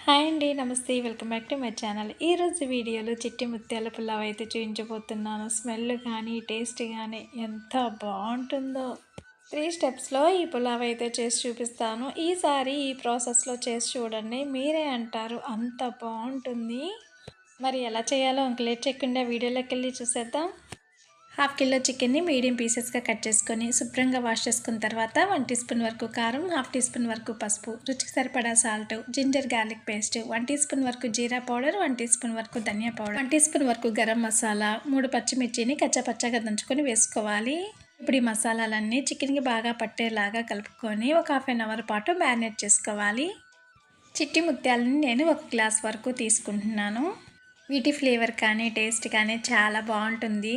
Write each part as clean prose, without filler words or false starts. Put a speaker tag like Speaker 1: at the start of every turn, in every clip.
Speaker 1: Hi అండి. నమస్తే. Welcome back to my channel. ఈరోజు వీడియోలో చిట్టి ముత్యాల పులావ్ అయితే చూపించబోతున్నాను. స్మెల్ కానీ, టేస్ట్ కానీ ఎంత బాగుంటుందో. 3 స్టెప్స్‌లో ఈ పులావ్ అయితే చేసి చూపిస్తాను. ఈసారి ఈ ప్రాసెస్‌లో చేసి చూడండి. మీరే అంటారు అంత బాగుంటుంది. మరి ఎలా చేయాలో ఇంక లేట్ చేయకుండా వీడియోలోకెళ్ళి చూసేద్దాం. హాఫ్ కిలో చికెన్ని మీడియం పీసెస్గా కట్ చేసుకొని శుభ్రంగా వాష్ చేసుకున్న తర్వాత 1 టీ స్పూన్ వరకు కారం, హాఫ్ టీ స్పూన్ వరకు పసుపు, రుచికి సరిపడా salt, ginger garlic paste, 1 teaspoon వరకు జీరా పౌడర్, 1 టీ స్పూన్ వరకు ధనియా పౌడర్, 1 టీ స్పూన్ వరకు గరం మసాలా, 3 పచ్చిమిర్చిని కచ్చాపచ్చాగా దంచుకొని వేసుకోవాలి. ఇప్పుడు ఈ మసాలాలన్నీ చికెన్కి బాగా పట్టేలాగా కలుపుకొని ఒక హాఫ్ అన్ అవర్ పాటు మ్యారినేట్ చేసుకోవాలి. చిట్టి ముత్యాలని నేను 1 గ్లాస్ వరకు తీసుకుంటున్నాను. వీటి ఫ్లేవర్ కానీ టేస్ట్ కానీ చాలా బాగుంటుంది.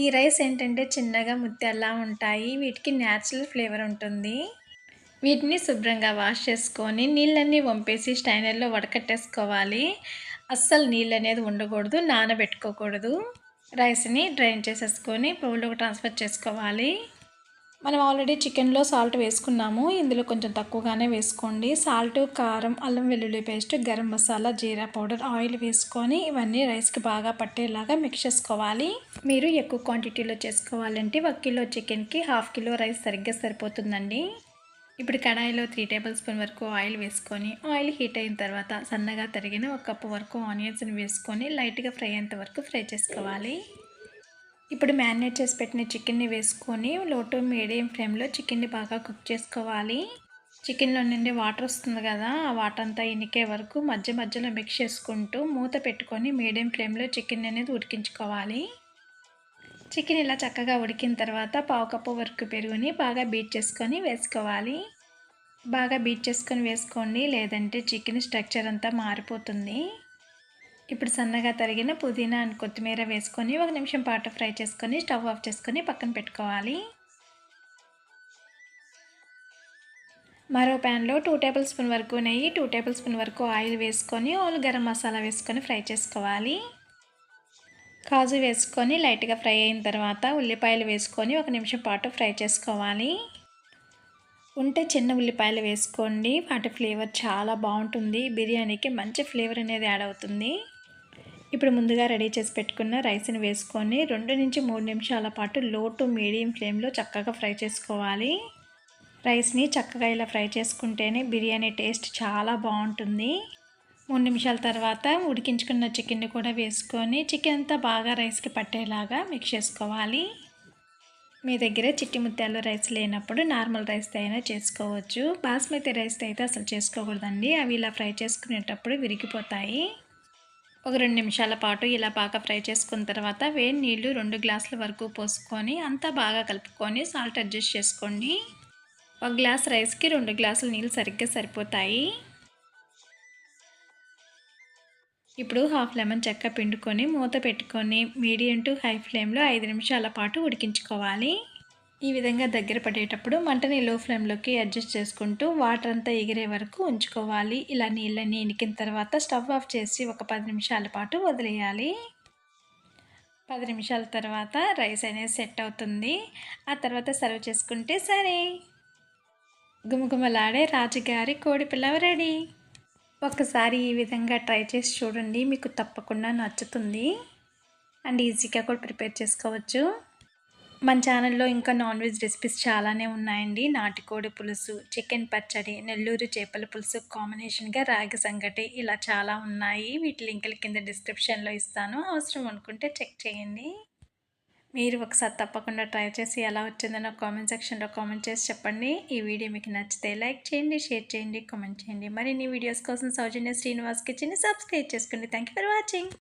Speaker 1: ఈ రైస్ ఏంటంటే చిన్నగా ముత్యాల్లా ఉంటాయి. వీటికి న్యాచురల్ ఫ్లేవర్ ఉంటుంది. వీటిని శుభ్రంగా వాష్ చేసుకొని నీళ్ళన్నీ వంపేసి స్టైనర్లో వడకట్టేసుకోవాలి. అస్సలు నీళ్ళు అనేది ఉండకూడదు, నానబెట్టుకోకూడదు. రైస్ని డ్రైన్ చేసేసుకొని బౌల్లోకి ట్రాన్స్ఫర్ చేసుకోవాలి. మనం ఆల్రెడీ చికెన్లో సాల్ట్ వేసుకున్నాము. ఇందులో కొంచెం తక్కువగానే వేసుకోండి. సాల్ట్, కారం, అల్లం వెల్లుల్లి పేస్ట్, గరం మసాలా, జీరా పౌడర్, ఆయిల్ వేసుకొని ఇవన్నీ రైస్కి బాగా పట్టేలాగా మిక్స్ చేసుకోవాలి. మీరు ఎక్కువ క్వాంటిటీలో చేసుకోవాలంటే 1 కిలో చికెన్కి హాఫ్ కిలో రైస్ సరిగ్గా సరిపోతుందండి. ఇప్పుడు కడాయిలో 3 టేబుల్ స్పూన్ వరకు ఆయిల్ వేసుకొని ఆయిల్ హీట్ అయిన తర్వాత సన్నగా తరిగిన 1 కప్పు వరకు ఆనియన్స్ని వేసుకొని లైట్గా ఫ్రై అయ్యేంత వరకు ఫ్రై చేసుకోవాలి. ఇప్పుడు మ్యారినేట్ చేసి పెట్టిన చికెన్ని వేసుకొని లో టు మీడియం ఫ్లేమ్లో చికెన్ని బాగా కుక్ చేసుకోవాలి. చికెన్లో నుండి వాటర్ వస్తుంది కదా, ఆ వాటర్ అంతా ఇనికే వరకు మధ్య మధ్యలో మిక్స్ చేసుకుంటూ మూత పెట్టుకొని మీడియం ఫ్లేమ్లో చికెన్ అనేది ఉడికించుకోవాలి. చికెన్ ఇలా చక్కగా ఉడికిన తర్వాత 1/2 కప్పు వరకు పెరుగుని బాగా బీట్ చేసుకొని వేసుకోవాలి. బాగా బీట్ చేసుకొని వేసుకోండి, లేదంటే చికెన్ స్ట్రక్చర్ అంతా మారిపోతుంది. ఇప్పుడు సన్నగా తరిగిన పుదీనా అండ్ కొత్తిమీర వేసుకొని 1 నిమిషం పాటు ఫ్రై చేసుకొని స్టవ్ ఆఫ్ చేసుకొని పక్కన పెట్టుకోవాలి. మరో ప్యాన్లో 2 టేబుల్ స్పూన్ వరకు నెయ్యి, 2 టేబుల్ స్పూన్ వరకు ఆయిల్ వేసుకొని గరం మసాలా వేసుకొని ఫ్రై చేసుకోవాలి. కాజు వేసుకొని లైట్గా ఫ్రై అయిన తర్వాత ఉల్లిపాయలు వేసుకొని 1 నిమిషం పాటు ఫ్రై చేసుకోవాలి. ఉంటే చిన్న ఉల్లిపాయలు వేసుకోండి, వాటి ఫ్లేవర్ చాలా బాగుంటుంది. బిర్యానీకి మంచి ఫ్లేవర్ అనేది యాడ్ అవుతుంది. ఇప్పుడు ముందుగా రెడీ చేసి పెట్టుకున్న రైస్ని వేసుకొని 2 నుంచి 3 నిమిషాల పాటు లో టు మీడియం ఫ్లేమ్లో చక్కగా ఫ్రై చేసుకోవాలి. రైస్ని చక్కగా ఇలా ఫ్రై చేసుకుంటేనే బిర్యానీ టేస్ట్ చాలా బాగుంటుంది. 3 నిమిషాల తర్వాత ఉడికించుకున్న చికెన్ని కూడా వేసుకొని చికెన్ అంతా బాగా రైస్కి పట్టేలాగా మిక్స్ చేసుకోవాలి. మీ దగ్గర చిట్టి ముత్యాలు రైస్ లేనప్పుడు నార్మల్ రైస్తో అయినా చేసుకోవచ్చు. బాస్మతి రైస్తో అయితే అసలు చేసుకోకూడదండి, అవి ఇలా ఫ్రై చేసుకునేటప్పుడు విరిగిపోతాయి. ఒక 2 నిమిషాల పాటు ఇలా బాగా ఫ్రై చేసుకున్న తర్వాత వేడి నీళ్ళు 2 గ్లాసుల వరకు పోసుకొని అంతా బాగా కలుపుకొని సాల్ట్ అడ్జస్ట్ చేసుకోండి. 1 గ్లాస్ రైస్కి 2 గ్లాసుల నీళ్ళు సరిగ్గా సరిపోతాయి. ఇప్పుడు హాఫ్ లెమన్ చెక్క పిండుకొని మూత పెట్టుకొని మీడియం టు హై ఫ్లేమ్లో 5 నిమిషాల పాటు ఉడికించుకోవాలి. ఈ విధంగా దగ్గర పడేటప్పుడు మంటని లో ఫ్లేమ్లోకి అడ్జస్ట్ చేసుకుంటూ వాటర్ అంతా ఎగిరే వరకు ఉంచుకోవాలి. ఇలా నీళ్ళని ఇనికిన తర్వాత స్టవ్ ఆఫ్ చేసి ఒక 10 నిమిషాల పాటు వదిలేయాలి. 10 నిమిషాల తర్వాత రైస్ అనేది సెట్ అవుతుంది. ఆ తర్వాత సర్వ్ చేసుకుంటే సరే. గుమగుమలాడే రాజుగారి కోడి పులావ్ రెడీ. ఒక్కసారి ఈ విధంగా ట్రై చేసి చూడండి, మీకు తప్పకుండా నచ్చుతుంది. అండ్ ఈజీగా కూడా ప్రిపేర్ చేసుకోవచ్చు. మన ఛానల్లో ఇంకా నాన్ వెజ్ రెసిపీస్ చాలానే ఉన్నాయండి. నాటుకోడి పులుసు, చికెన్ పచ్చడి, నెల్లూరు చేపల పులుసు కాంబినేషన్గా రాగి సంగటి, ఇలా చాలా ఉన్నాయి. వీటి లింకులు కింద డిస్క్రిప్షన్లో ఇస్తాను, అవసరం అనుకుంటే చెక్ చేయండి. మీరు ఒకసారి తప్పకుండా ట్రై చేసి ఎలా వచ్చిందో నాకు కామెంట్ సెక్షన్లో కామెంట్ చేసి చెప్పండి. ఈ వీడియో మీకు నచ్చితే లైక్ చేయండి, షేర్ చేయండి, కామెంట్ చేయండి. మరిన్ని వీడియోస్ కోసం సౌజన్య శ్రీనివాస్ కిచెన్ని సబ్స్క్రైబ్ చేసుకోండి. Thank you for watching.